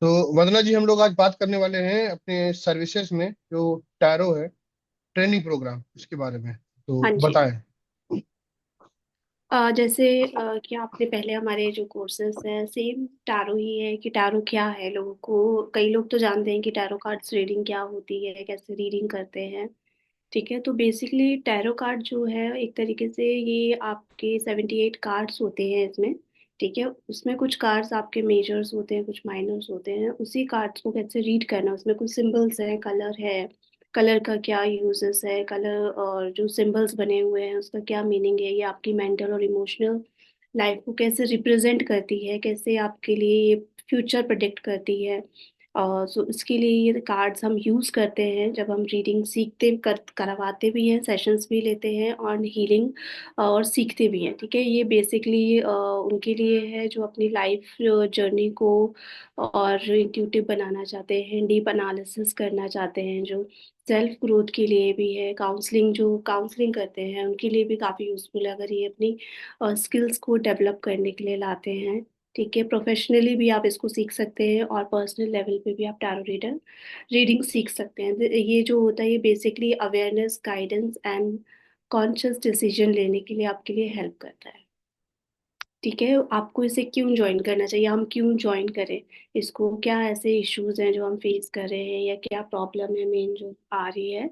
तो वंदना जी, हम लोग आज बात करने वाले हैं अपने सर्विसेज में जो टैरो है, ट्रेनिंग प्रोग्राम, इसके बारे में। तो हाँ जी। बताएं। जैसे कि आपने पहले हमारे जो कोर्सेज हैं सेम टैरो ही है कि टैरो क्या है। लोगों को कई लोग तो जानते हैं कि टैरो कार्ड्स रीडिंग क्या होती है, कैसे रीडिंग करते हैं। ठीक है, तो बेसिकली टैरो कार्ड जो है एक तरीके से ये आपके 78 कार्ड्स होते हैं इसमें। ठीक है, उसमें कुछ कार्ड्स आपके मेजर्स होते हैं, कुछ माइनर्स होते हैं। उसी कार्ड्स को कैसे रीड करना, उसमें कुछ सिंबल्स हैं, कलर है, कलर का क्या यूजेस है, कलर और जो सिंबल्स बने हुए हैं उसका क्या मीनिंग है, ये आपकी मेंटल और इमोशनल लाइफ को कैसे रिप्रेजेंट करती है, कैसे आपके लिए ये फ्यूचर प्रेडिक्ट करती है। सो इसके लिए ये कार्ड्स हम यूज़ करते हैं जब हम रीडिंग सीखते करवाते भी हैं, सेशंस भी लेते हैं और हीलिंग और सीखते भी हैं। ठीक है, ये बेसिकली उनके लिए है जो अपनी लाइफ जर्नी को और इंट्यूटिव बनाना चाहते हैं, डीप एनालिसिस करना चाहते हैं, जो सेल्फ ग्रोथ के लिए भी है। काउंसलिंग, जो काउंसलिंग करते हैं उनके लिए भी काफ़ी यूज़फुल है अगर ये अपनी स्किल्स को डेवलप करने के लिए लाते हैं। ठीक है, प्रोफेशनली भी आप इसको सीख सकते हैं और पर्सनल लेवल पे भी आप टैरो रीडिंग सीख सकते हैं। ये जो होता है ये basically awareness, guidance and conscious decision लेने के लिए आपके लिए हेल्प करता है। ठीक है, आपको इसे क्यों ज्वाइन करना चाहिए, हम क्यों ज्वाइन करें इसको, क्या ऐसे इश्यूज हैं जो हम फेस कर रहे हैं या क्या प्रॉब्लम है मेन जो आ रही है।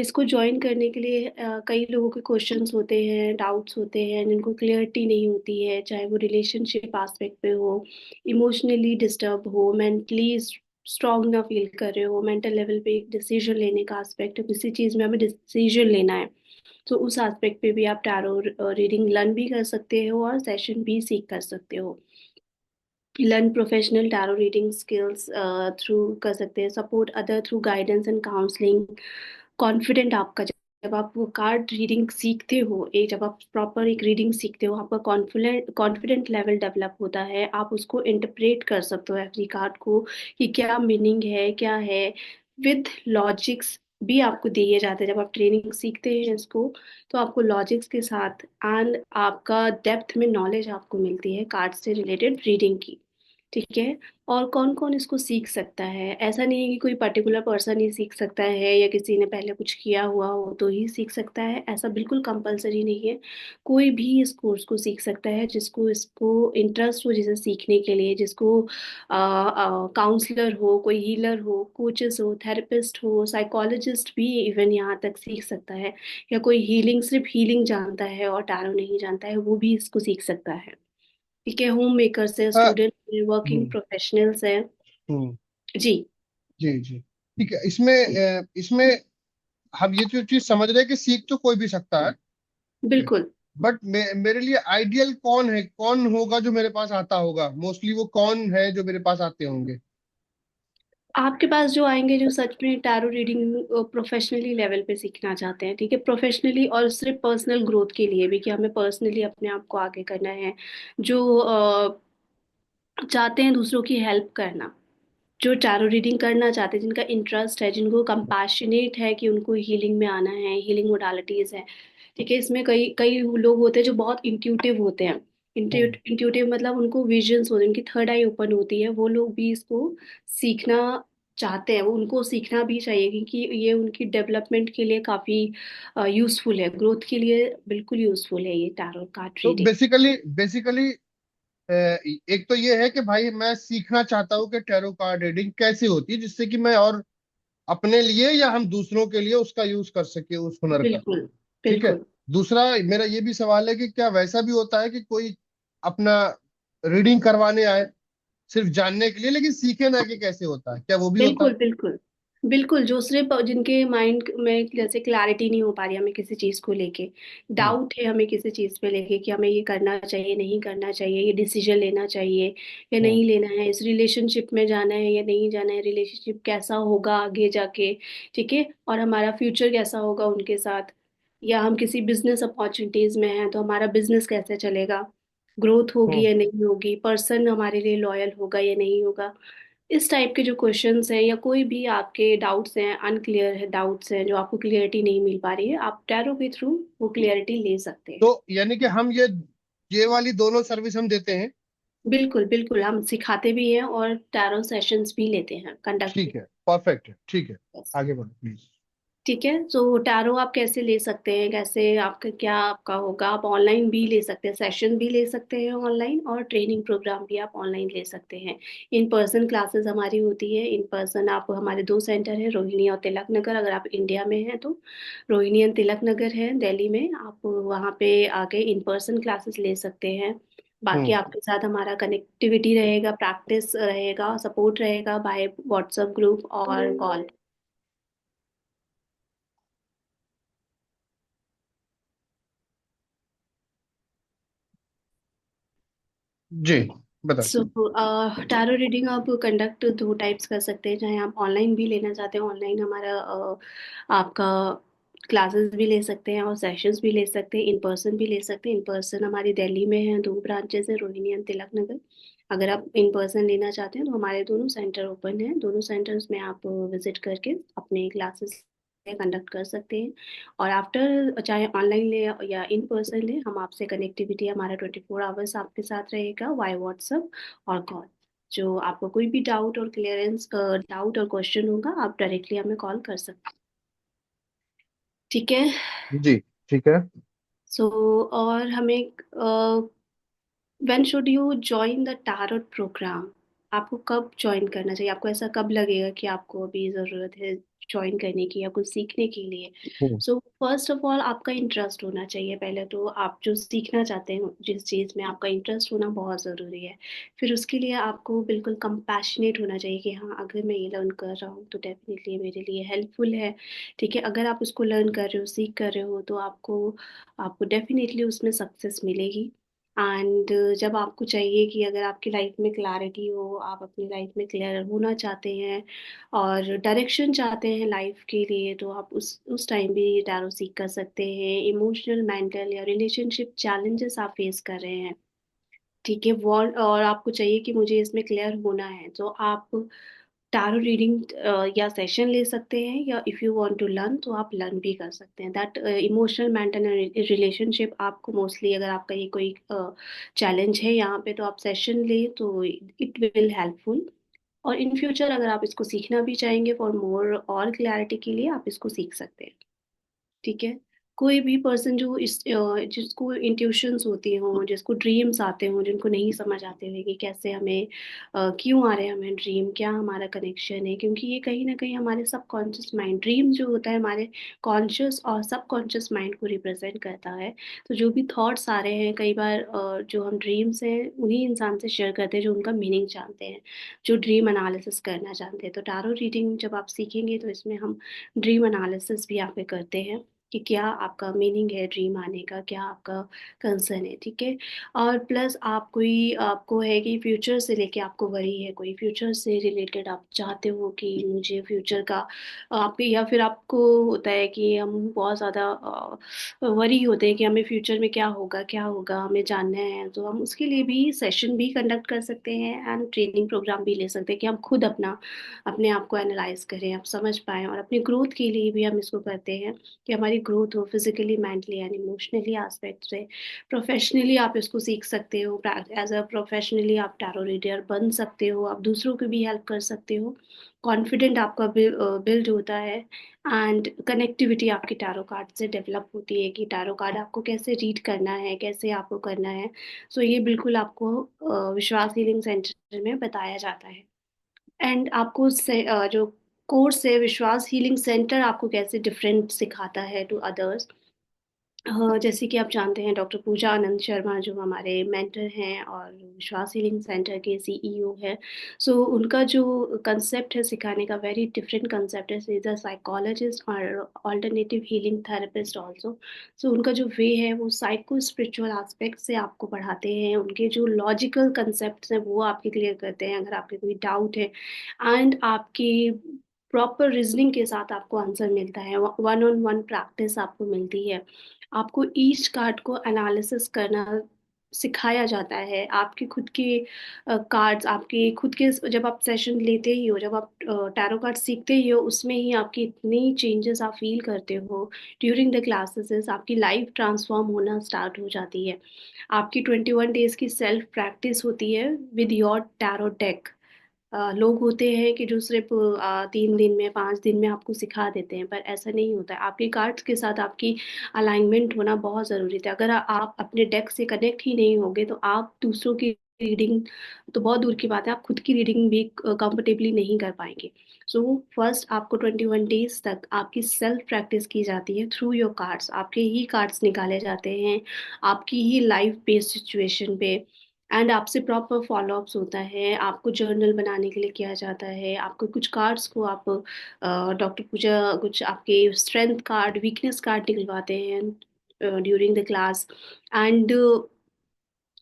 इसको ज्वाइन करने के लिए कई लोगों के क्वेश्चंस होते हैं, डाउट्स होते हैं, जिनको क्लियरिटी नहीं होती है, चाहे वो रिलेशनशिप एस्पेक्ट पे हो, इमोशनली डिस्टर्ब हो, मेंटली स्ट्रांग ना फील कर रहे हो, मेंटल लेवल पे एक डिसीजन लेने का एस्पेक्ट है, किसी चीज़ में हमें डिसीजन लेना है। तो उस एस्पेक्ट पे भी आप टैरो रीडिंग लर्न भी कर सकते हो और सेशन भी सीख कर सकते हो। Learn professional tarot reading skills through कर सकते हैं, support other through guidance and counselling. Confident आपका, जब आप वो कार्ड रीडिंग सीखते हो, एक जब आप प्रॉपर एक रीडिंग सीखते हो, आपका कॉन्फिडेंट लेवल डेवलप होता है। आप उसको इंटरप्रेट कर सकते हो एवरी कार्ड को कि क्या मीनिंग है, क्या है, विद लॉजिक्स भी आपको दिए जाते हैं। जब आप ट्रेनिंग सीखते हैं इसको तो आपको लॉजिक्स के साथ एंड आपका डेप्थ में नॉलेज आपको मिलती है कार्ड से रिलेटेड रीडिंग की। ठीक है, और कौन कौन इसको सीख सकता है, ऐसा नहीं है कि कोई पर्टिकुलर पर्सन ही सीख सकता है या किसी ने पहले कुछ किया हुआ हो तो ही सीख सकता है, ऐसा बिल्कुल कंपलसरी नहीं है। कोई भी इस कोर्स को सीख सकता है जिसको इसको इंटरेस्ट हो, जिसे सीखने के लिए, जिसको काउंसलर हो, कोई हीलर हो, कोचेस हो, थेरेपिस्ट हो, साइकोलॉजिस्ट भी इवन यहाँ तक सीख सकता है। या कोई हीलिंग, सिर्फ हीलिंग जानता है और टैरो नहीं जानता है, वो भी इसको सीख सकता है। ठीक है, होम मेकर्स है, हाँ। स्टूडेंट है, वर्किंग हम्म। प्रोफेशनल्स है। हम्म। जी। जी जी। ठीक है। इसमें हम ये तो चीज समझ रहे हैं कि सीख तो कोई भी सकता है। ठीक है। बिल्कुल। बट मेरे लिए आइडियल कौन है, कौन होगा जो मेरे पास आता होगा? मोस्टली वो कौन है जो मेरे पास आते होंगे? आपके पास जो आएंगे जो सच में टैरो रीडिंग प्रोफेशनली लेवल पे सीखना चाहते हैं, ठीक है, प्रोफेशनली और सिर्फ पर्सनल ग्रोथ के लिए भी कि हमें पर्सनली अपने आप को आगे करना है, जो चाहते हैं दूसरों की हेल्प करना, जो टैरो रीडिंग करना चाहते हैं, जिनका इंटरेस्ट है, जिनको कंपैशनेट है कि उनको हीलिंग में आना है, हीलिंग मोडालिटीज है। ठीक है, इसमें कई कई लोग होते हैं जो बहुत इंट्यूटिव होते हैं। हम्म। इंट्यूटिव मतलब उनको विजन्स होते हैं, उनकी थर्ड आई ओपन होती है, वो लोग भी इसको सीखना चाहते हैं, वो उनको सीखना भी चाहिए क्योंकि ये उनकी डेवलपमेंट के लिए काफी यूजफुल है, ग्रोथ के लिए बिल्कुल यूजफुल है ये टैरो कार्ड तो रीडिंग। बेसिकली एक तो ये है कि भाई मैं सीखना चाहता हूँ कि टैरो कार्ड रीडिंग कैसे होती है, जिससे कि मैं और अपने लिए या हम दूसरों के लिए उसका यूज कर सके, उस हुनर का। बिल्कुल। ठीक है। बिल्कुल। दूसरा मेरा ये भी सवाल है कि क्या वैसा भी होता है कि कोई अपना रीडिंग करवाने आए सिर्फ जानने के लिए, लेकिन सीखे ना कि कैसे होता है? क्या वो भी होता बिल्कुल। है? बिल्कुल। बिल्कुल, जो सिर्फ जिनके माइंड में जैसे क्लैरिटी नहीं हो पा रही हमें किसी चीज को लेके, हम्म। डाउट है हमें किसी चीज पे लेके कि हमें ये करना चाहिए, नहीं करना चाहिए, ये डिसीजन लेना चाहिए या हम्म। नहीं लेना है, इस रिलेशनशिप में जाना है या नहीं जाना है, रिलेशनशिप कैसा होगा आगे जाके। ठीक है, और हमारा फ्यूचर कैसा होगा उनके साथ, या हम किसी बिजनेस अपॉर्चुनिटीज में हैं तो हमारा बिजनेस कैसे चलेगा, ग्रोथ होगी हम्म। या नहीं होगी, पर्सन हमारे लिए लॉयल होगा या नहीं होगा। इस टाइप के जो क्वेश्चंस हैं या कोई भी आपके डाउट्स हैं, अनक्लियर है डाउट्स हैं जो आपको क्लियरिटी नहीं मिल पा रही है, आप टैरो के थ्रू वो क्लियरिटी ले सकते हैं। तो यानी कि हम ये वाली दोनों सर्विस हम देते हैं। बिल्कुल बिल्कुल, हम सिखाते भी हैं और टैरो सेशंस भी लेते हैं, कंडक्ट भी। ठीक है, परफेक्ट है, ठीक है। आगे बढ़ो प्लीज। ठीक है, तो टैरो आप कैसे ले सकते हैं, कैसे आपका क्या आपका होगा, आप ऑनलाइन भी ले सकते हैं, सेशन भी ले सकते हैं ऑनलाइन, और ट्रेनिंग प्रोग्राम भी आप ऑनलाइन ले सकते हैं। इन पर्सन क्लासेस हमारी होती है, इन पर्सन आप, हमारे दो सेंटर है, रोहिणी और तिलक नगर, अगर आप इंडिया में हैं तो। रोहिणी एंड तिलक नगर है दिल्ली में, आप वहाँ पे आके इन पर्सन क्लासेस ले सकते हैं। बाकी हम्म। आपके साथ हमारा कनेक्टिविटी रहेगा, प्रैक्टिस रहेगा, सपोर्ट रहेगा बाय व्हाट्सएप ग्रुप और कॉल। जी, बताओ। सो टैरो रीडिंग आप कंडक्ट दो टाइप्स कर सकते हैं, चाहे आप ऑनलाइन भी लेना चाहते हैं, ऑनलाइन हमारा आपका क्लासेस भी ले सकते हैं और सेशंस भी ले सकते हैं, इन पर्सन भी ले सकते हैं। इन पर्सन हमारी दिल्ली में है, दो ब्रांचेस हैं, रोहिणी एंड तिलक नगर। अगर आप इन पर्सन लेना चाहते हैं तो हमारे दोनों सेंटर ओपन हैं, दोनों सेंटर्स में आप विजिट करके अपने क्लासेस कंडक्ट कर सकते हैं। और आफ्टर, चाहे ऑनलाइन ले या इन पर्सन ले, हम आपसे कनेक्टिविटी, हमारा 24 आवर्स आपके साथ रहेगा वाई व्हाट्सएप और कॉल। जो आपको कोई भी डाउट और क्लियरेंस, डाउट और क्वेश्चन होगा, आप डायरेक्टली हमें कॉल कर सकते हैं। ठीक है। जी, ठीक है। सो और हमें when should you join the tarot program, आपको कब ज्वाइन करना चाहिए, आपको ऐसा कब लगेगा कि आपको अभी ज़रूरत है ज्वाइन करने की या कुछ सीखने के लिए। हम्म। सो फर्स्ट ऑफ ऑल आपका इंटरेस्ट होना चाहिए, पहले तो आप जो सीखना चाहते हैं जिस चीज़ में, आपका इंटरेस्ट होना बहुत ज़रूरी है। फिर उसके लिए आपको बिल्कुल कंपैशनेट होना चाहिए कि हाँ, अगर मैं ये लर्न कर रहा हूँ तो डेफिनेटली मेरे लिए हेल्पफुल है। ठीक है, अगर आप उसको लर्न कर रहे हो, सीख कर रहे हो, तो आपको आपको डेफिनेटली उसमें सक्सेस मिलेगी। एंड जब आपको चाहिए कि अगर आपकी लाइफ में क्लैरिटी हो, आप अपनी लाइफ में क्लियर होना चाहते हैं और डायरेक्शन चाहते हैं लाइफ के लिए, तो आप उस टाइम भी टैरो सीख कर सकते हैं। इमोशनल, मेंटल या रिलेशनशिप चैलेंजेस आप फेस कर रहे हैं, ठीक है, वॉल, और आपको चाहिए कि मुझे इसमें क्लियर होना है, तो आप टारो रीडिंग या सेशन ले सकते हैं, या if you want to learn तो आप लर्न भी कर सकते हैं। दैट इमोशनल, मेंटल रिलेशनशिप आपको मोस्टली, अगर आपका ये कोई चैलेंज है यहाँ पे, तो आप सेशन ले तो इट विल हेल्पफुल। और इन फ्यूचर अगर आप इसको सीखना भी चाहेंगे फॉर मोर और क्लैरिटी के लिए, आप इसको सीख सकते हैं। ठीक है। कोई भी पर्सन जो जिसको इंट्यूशंस होती हों, जिसको ड्रीम्स आते हों, जिनको नहीं समझ आते हुए कि कैसे हमें क्यों आ रहे हैं हमें ड्रीम, क्या हमारा कनेक्शन है, क्योंकि ये कहीं ना कहीं हमारे सबकॉन्शियस माइंड, ड्रीम जो होता है हमारे कॉन्शियस और सबकॉन्शियस माइंड को रिप्रेजेंट करता है। तो जो भी थॉट्स आ रहे हैं, कई बार जो हम ड्रीम्स हैं उन्हीं इंसान से शेयर करते हैं जो उनका मीनिंग जानते हैं, जो ड्रीम एनालिसिस करना जानते हैं। तो टैरो रीडिंग जब आप सीखेंगे तो इसमें हम ड्रीम एनालिसिस भी यहाँ पे करते हैं कि क्या आपका मीनिंग है ड्रीम आने का, क्या आपका कंसर्न है। ठीक है। और प्लस आप कोई, आपको है कि फ्यूचर से लेके आपको वरी है, कोई फ्यूचर से रिलेटेड आप चाहते हो कि मुझे फ्यूचर का आपके, या फिर आपको होता है कि हम बहुत ज़्यादा वरी होते हैं कि हमें फ्यूचर में क्या होगा, क्या होगा हमें जानना है, तो हम उसके लिए भी सेशन भी कंडक्ट कर सकते हैं एंड ट्रेनिंग प्रोग्राम भी ले सकते हैं कि हम खुद अपने आप को एनालाइज करें, आप समझ पाएँ, और अपनी ग्रोथ के लिए भी हम इसको करते हैं कि हमारी ग्रोथ हो physically, mentally and emotionally aspect से। प्रोफेशनली आप इसको सीख सकते हो, एज अ प्रोफेशनली आप टैरो रीडर बन सकते हो, आप दूसरों को भी हेल्प कर सकते हो, कॉन्फिडेंट आपका बिल्ड होता है, एंड कनेक्टिविटी आपकी टैरो कार्ड से डेवलप होती है कि टैरो कार्ड आपको कैसे रीड करना है, कैसे आपको करना है। सो ये बिल्कुल आपको विश्वास हीलिंग सेंटर में बताया जाता है। एंड आपको जो कोर्स है विश्वास हीलिंग सेंटर आपको कैसे डिफरेंट सिखाता है टू अदर्स। जैसे कि आप जानते हैं, डॉक्टर पूजा आनंद शर्मा जो हमारे मेंटर हैं और विश्वास हीलिंग सेंटर के सीईओ हैं। सो उनका जो कंसेप्ट है सिखाने का, वेरी डिफरेंट कंसेप्ट है। इज अ साइकोलॉजिस्ट और ऑल्टरनेटिव हीलिंग थेरेपिस्ट ऑल्सो। सो उनका जो वे है वो साइको स्पिरिचुअल एस्पेक्ट से आपको पढ़ाते हैं, उनके जो लॉजिकल कंसेप्ट हैं वो आपके क्लियर करते हैं अगर आपके कोई डाउट है, एंड आपकी प्रॉपर रीजनिंग के साथ आपको आंसर मिलता है, वन ऑन वन प्रैक्टिस आपको मिलती है। आपको ईच कार्ड को एनालिसिस करना सिखाया जाता है। आपके खुद के कार्ड्स, आपके खुद के, जब आप सेशन लेते ही हो, जब आप टैरो कार्ड सीखते ही हो, उसमें ही आपकी इतनी चेंजेस आप फील करते हो ड्यूरिंग द क्लासेस, आपकी लाइफ ट्रांसफॉर्म होना स्टार्ट हो जाती है। आपकी 21 डेज की सेल्फ प्रैक्टिस होती है विद योर टैरो डेक। लोग होते हैं कि जो सिर्फ 3 दिन में, 5 दिन में आपको सिखा देते हैं, पर ऐसा नहीं होता है। आपके कार्ड्स के साथ आपकी अलाइनमेंट होना बहुत ज़रूरी है। अगर आप अपने डेक से कनेक्ट ही नहीं होगे तो आप दूसरों की रीडिंग तो बहुत दूर की बात है, आप खुद की रीडिंग भी कंफर्टेबली नहीं कर पाएंगे। सो फर्स्ट आपको 21 डेज तक आपकी सेल्फ प्रैक्टिस की जाती है थ्रू योर कार्ड्स। आपके ही कार्ड्स निकाले जाते हैं आपकी ही लाइफ बेस्ड सिचुएशन पे, एंड आपसे प्रॉपर फॉलोअप्स होता है। आपको जर्नल बनाने के लिए किया जाता है। आपको कुछ कार्ड्स को आप डॉक्टर पूजा कुछ आपके स्ट्रेंथ कार्ड, वीकनेस कार्ड निकलवाते हैं during the class, and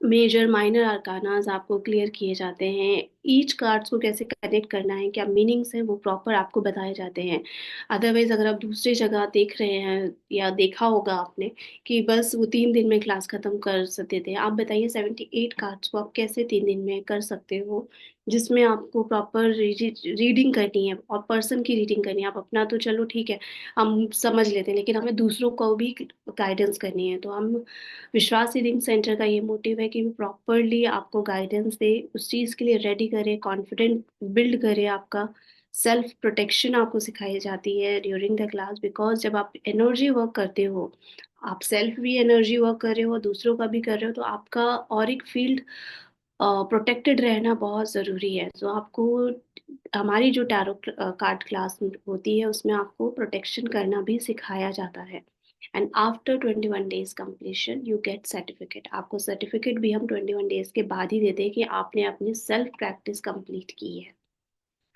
major minor arcanas आपको क्लियर किए जाते हैं। ईच कार्ड्स को कैसे कनेक्ट करना है, क्या मीनिंग्स हैं, वो प्रॉपर आपको बताए जाते हैं। अदरवाइज अगर आप दूसरी जगह देख रहे हैं या देखा होगा आपने कि बस वो 3 दिन में क्लास खत्म कर सकते थे, आप बताइए 78 कार्ड्स को आप कैसे 3 दिन में कर सकते हो, जिसमें आपको प्रॉपर रीडिंग करनी है और पर्सन की रीडिंग करनी है। आप अपना तो चलो ठीक है, हम समझ लेते हैं, लेकिन हमें दूसरों को भी गाइडेंस करनी है। तो हम विश्वास रीडिंग सेंटर का ये मोटिव है कि वो प्रॉपरली आपको गाइडेंस दे, उस चीज़ के लिए रेडी करे, कॉन्फिडेंट बिल्ड करे। आपका सेल्फ प्रोटेक्शन आपको सिखाई जाती है ड्यूरिंग द क्लास, बिकॉज जब आप एनर्जी वर्क करते हो, आप सेल्फ भी एनर्जी वर्क कर रहे हो, दूसरों का भी कर रहे हो, तो आपका और एक फील्ड प्रोटेक्टेड रहना बहुत ज़रूरी है। तो आपको हमारी जो टैरो कार्ड क्लास होती है उसमें आपको प्रोटेक्शन करना भी सिखाया जाता है। And after 21 days completion you get certificate. आपको सर्टिफिकेट भी हम 21 डेज के बाद ही देते हैं कि आपने अपनी सेल्फ प्रैक्टिस कंप्लीट की है।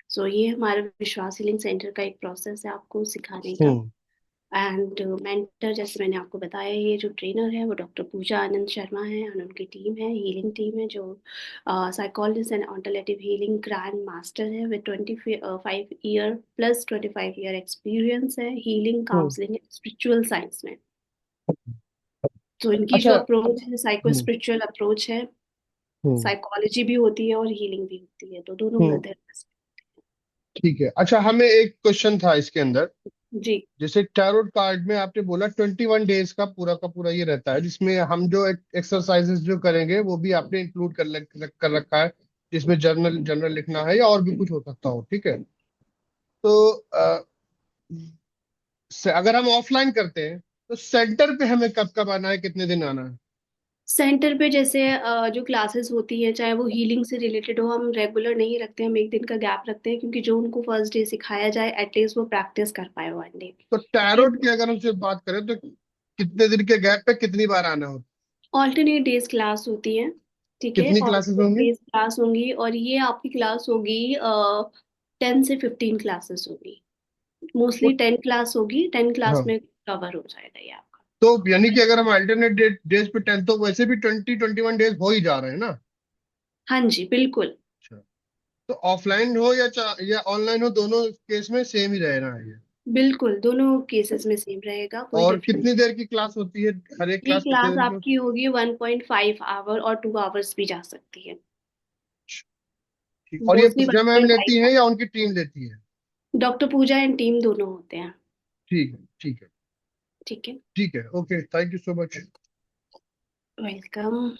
सो ये हमारे विश्वास हीलिंग सेंटर का एक प्रोसेस है आपको सिखाने का। हम्म। एंड मेंटर, जैसे मैंने आपको बताया, ये जो ट्रेनर है वो डॉक्टर पूजा आनंद शर्मा है, और उनकी टीम है, हीलिंग टीम है, जो psychologist and alternative healing grand master है with 25 year plus 25 year experience है healing, hmm. Counselling, spiritual science में। तो इनकी जो अच्छा। अप्रोच है साइको हम्म। स्पिरिचुअल अप्रोच है। हम्म। साइकोलॉजी भी होती है और हीलिंग भी होती है, तो दोनों हम्म। मेथड। ठीक है। अच्छा, हमें एक क्वेश्चन था इसके अंदर। जी। जैसे टैरोट कार्ड में आपने बोला 21 डेज का पूरा ये रहता है, जिसमें हम जो एक्सरसाइजेस जो करेंगे वो भी आपने इंक्लूड कर रखा है, जिसमें जर्नल जर्नल लिखना है या और भी कुछ हो सकता हो, ठीक है। तो अगर हम ऑफलाइन करते हैं तो सेंटर पे हमें कब कब आना है, कितने दिन आना है? सेंटर पे जैसे जो क्लासेस होती है, चाहे वो हीलिंग से रिलेटेड हो, हम रेगुलर नहीं रखते, हम एक दिन का गैप रखते हैं, क्योंकि जो उनको फर्स्ट डे सिखाया जाए एटलीस्ट वो प्रैक्टिस कर पाए 1 डे। तो टैरोट की अगर हमसे बात करें तो कितने दिन के गैप पे कितनी बार आना होता ऑल्टरनेट डेज क्लास होती है। ठीक है? है, कितनी क्लासेस ऑल्टरनेट होंगी? डेज क्लास होंगी, और ये आपकी क्लास होगी 10 से 15 क्लासेस होगी। वो मोस्टली 10 क्लास होगी, 10 क्लास हाँ। में कवर हो जाएगा ये आपका। तो यानी कि अगर हम अल्टरनेट डेज पे 10, तो वैसे भी 21 डेज हो ही जा रहे हैं ना? हाँ जी बिल्कुल। अच्छा। तो ऑफलाइन हो या ऑनलाइन हो, दोनों केस में सेम ही रहना है ये? बिल्कुल दोनों केसेस में सेम रहेगा, कोई और डिफरेंस। कितनी देर की क्लास होती है? हर एक ये क्लास कितने क्लास देर की होती आपकी होगी 1.5 आवर और 2 आवर्स भी जा सकती है। है? ठीक। और ये मोस्टली पूजा मैम लेती 1.5। है या उनकी टीम लेती है? डॉक्टर पूजा एंड टीम दोनों होते हैं। ठीक है, ठीक है। ठीक है। ठीक है, okay, thank you so much. Welcome.